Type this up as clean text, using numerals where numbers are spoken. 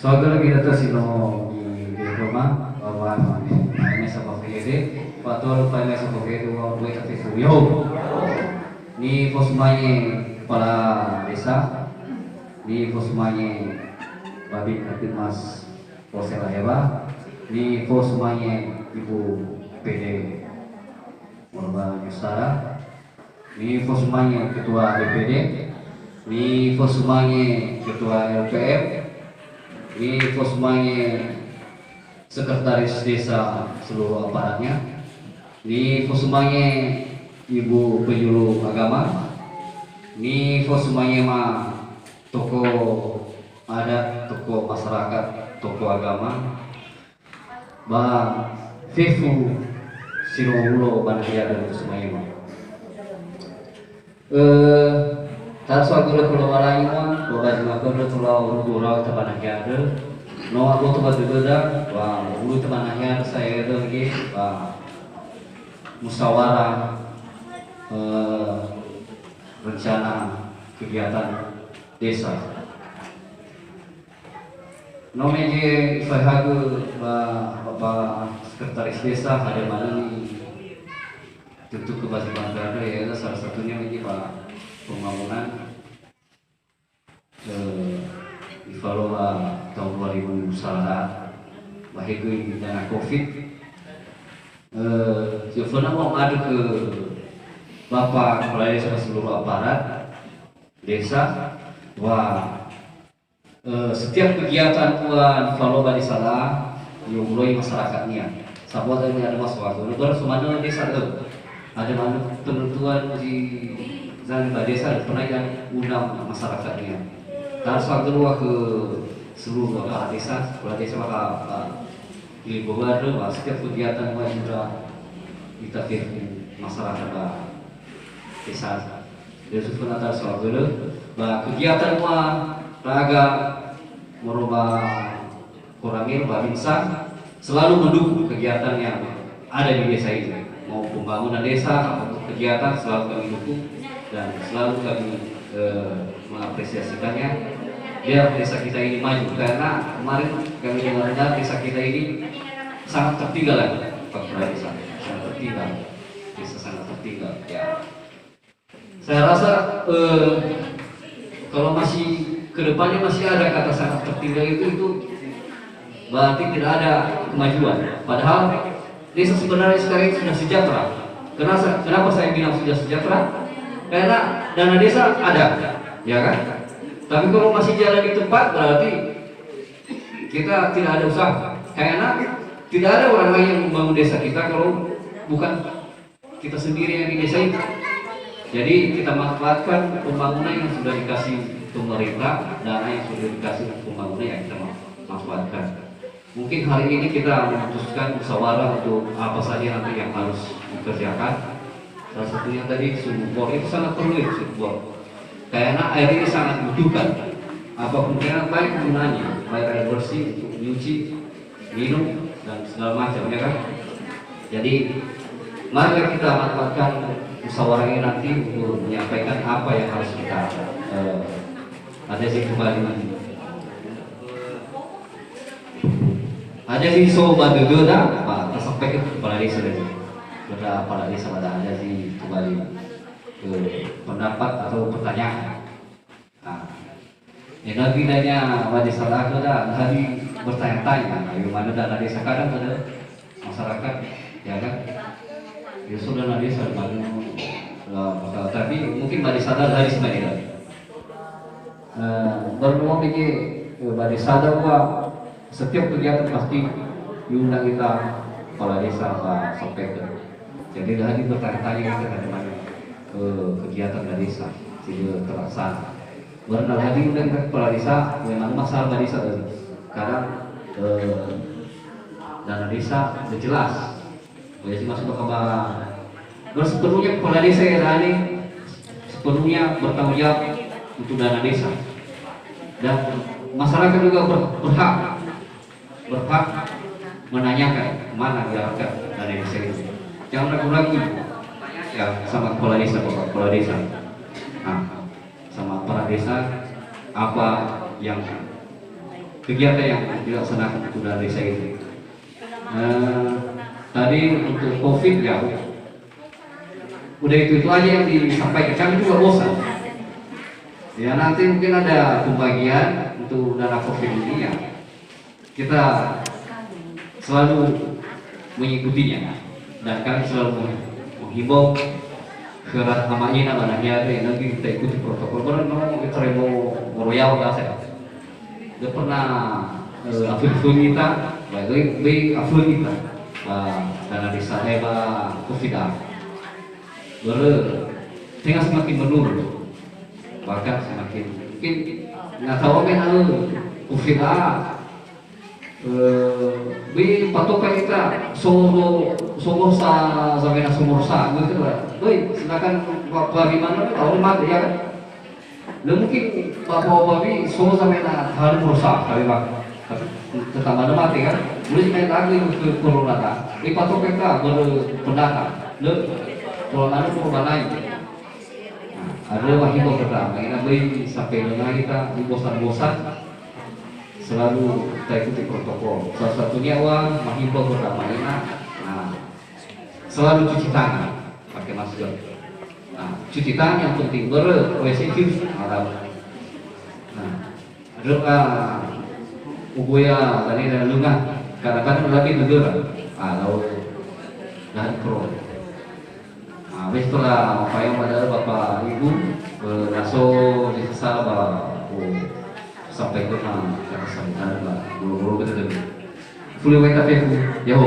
Soalnya kita tuh sino di rumah bahwa ini sama PGD, patol pada sama PGD bahwa gue tapi yo. Ni posmanya kepala desa, ni posmanya Babin Kapitmas Polsek Laheba, ni posmanya Ibu PD Morba Nusara, ni posmanya Ketua DPD, ni posmanya Ketua LPM. Ini posmanya sekretaris desa seluruh aparatnya. Ini posmanya ibu penyuluh agama. Ini posmanya mah tokoh adat, tokoh masyarakat, tokoh agama. Bah Fefu Sinulo Banaya dan posmanya mah. Taswa gula pulau Malaima, bawa juga gula pulau Gurau teman ada. No aku tempat berbeda, wah dulu teman saya ada lagi, wah musyawarah rencana kegiatan desa. No meje fahagu bapak sekretaris desa ada mana nih tentu kewajiban ada ya salah satunya ini pak pembangunan di Faloa tahun 2000 bahigi dana Covid. Jefona mau ngadu ke Bapak Kepala Desa seluruh aparat desa wah setiap kegiatan tuan Faloa di sana yang mulai masyarakatnya sahabat ini ada masalah itu semana desa ada mana penentuan di dan desa pernah yang undang masyarakatnya. Harus waktu ke seluruh kepala desa maka di bawah ada setiap kegiatan juga kita masyarakat desa. Dari suku natal soal kegiatan raga merubah koramil babinsa selalu mendukung kegiatan yang ada di desa ini. Mau pembangunan desa atau kegiatan selalu kami dukung dan selalu kami mengapresiasikannya biar desa kita ini maju karena kemarin kami dengar desa kita ini sangat tertinggal Pak Kepala Desa sangat tertinggal desa sangat tertinggal ya saya rasa kalau masih kedepannya masih ada kata sangat tertinggal itu berarti tidak ada kemajuan padahal desa sebenarnya sekarang sudah sejahtera. Kenapa saya bilang sudah sejahtera? Karena dana desa ada, ya kan? Tapi kalau masih jalan di tempat berarti kita tidak ada usaha. Karena tidak ada orang lain yang membangun desa kita kalau bukan kita sendiri yang di desa itu. Jadi kita manfaatkan pembangunan yang sudah dikasih pemerintah, dana yang sudah dikasih pembangunan yang kita manfaatkan. Mungkin hari ini kita memutuskan musyawarah untuk apa saja nanti yang harus dikerjakan. Salah satunya tadi sumur itu sangat perlu sumur. Karena air ini sangat dibutuhkan. Apapun yang baik gunanya, baik air bersih untuk nyuci, minum dan segala macam ya kan. Jadi mari kita manfaatkan musyawarah ini nanti untuk menyampaikan apa yang harus kita ada sih kembali. Ada sih sobat dulu dah, Pak, sampai ke kepala desa tadi. Sudah kepala desa pada ada sih kembali ke pendapat atau pertanyaan. Nah, yang nanti nanya pada desa aku dah, hari bertanya-tanya, bagaimana dana desa kadang pada masyarakat, ya kan? Ya sudah dana desa mana, tapi mungkin pada sadar dari sebenarnya. Berdoa pikir pada sadar bahwa setiap kegiatan pasti diundang kita kepala desa Pak sampaikan. Jadi hari bertanya-tanya kita bagaimana kegiatan dari desa sehingga terlaksana. Berenang hari undang kepala desa memang masalah desa tadi. Kadang dana desa sudah jelas. Jadi masuk ke sepenuhnya kepala desa yang ini sepenuhnya bertanggung jawab untuk dana desa dan masyarakat juga berhak menanyakan kemana diarahkan dana desa itu. Jangan ragu-ragu ya sama kepala desa, Bapak Kepala Desa. Nah, sama kepala desa apa yang kegiatan yang dilaksanakan Pemuda Desa itu. Tadi untuk COVID ya, udah itu aja yang disampaikan. Kami juga bosan. Ya nanti mungkin ada pembagian untuk dana COVID ini ya. Kita selalu mengikutinya dan kami selalu menghimbau ke namanya namanya ada nanti kita ikuti protokol. Karena memang kita mau royal nggak saya. Dia pernah afil kita, baik afil kita, dana desa COVID tengah semakin menurun. Bahkan semakin mungkin nggak tahu kan COVID patokan kita sumur sampai sumur gitu lah. Sedangkan bagaimana tahu mati ya kan? Mungkin bapak-bapak sumur sampai hal merusak kali bang. Tetap ada mati kan? Boleh main lagi ke corona. Patokan kita berpendapat. Kalau ada perubahan lain. Ada wahyu pertama, ini sampai dengan kita bosan-bosan selalu kita ikuti protokol. Salah satunya menghimbau pertama ini, selalu cuci tangan pakai masker. Cuci tangan yang penting WC ada. Ubuya tadi ada lungah, kadang-kadang lagi negara, lalu dan pro. Habis itulah apa yang pada Bapak Ibu laso desa sampai ke mana kita sampai bulu-bulu betul. Fully wake up ya,